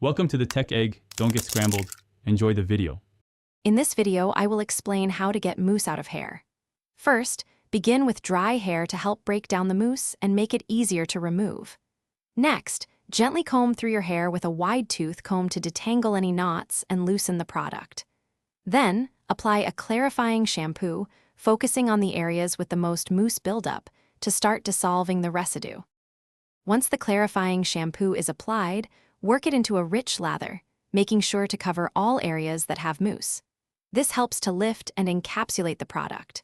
Welcome to the Tech Egg. Don't get scrambled. Enjoy the video. In this video, I will explain how to get mousse out of hair. First, begin with dry hair to help break down the mousse and make it easier to remove. Next, gently comb through your hair with a wide-tooth comb to detangle any knots and loosen the product. Then, apply a clarifying shampoo, focusing on the areas with the most mousse buildup to start dissolving the residue. Once the clarifying shampoo is applied, work it into a rich lather, making sure to cover all areas that have mousse. This helps to lift and encapsulate the product.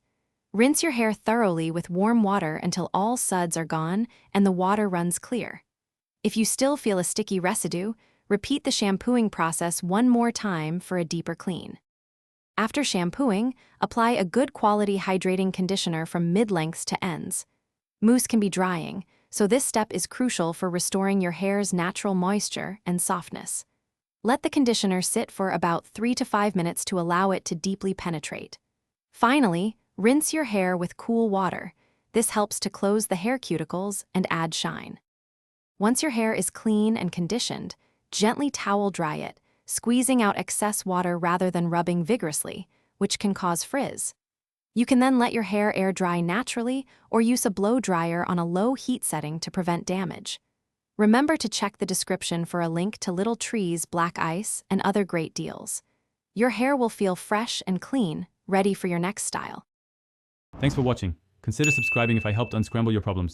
Rinse your hair thoroughly with warm water until all suds are gone and the water runs clear. If you still feel a sticky residue, repeat the shampooing process one more time for a deeper clean. After shampooing, apply a good quality hydrating conditioner from mid-lengths to ends. Mousse can be drying, so this step is crucial for restoring your hair's natural moisture and softness. Let the conditioner sit for about 3 to 5 minutes to allow it to deeply penetrate. Finally, rinse your hair with cool water. This helps to close the hair cuticles and add shine. Once your hair is clean and conditioned, gently towel dry it, squeezing out excess water rather than rubbing vigorously, which can cause frizz. You can then let your hair air dry naturally or use a blow dryer on a low heat setting to prevent damage. Remember to check the description for a link to Little Tree's black ice and other great deals. Your hair will feel fresh and clean, ready for your next style. Thanks for watching. Consider subscribing if I helped unscramble your problems.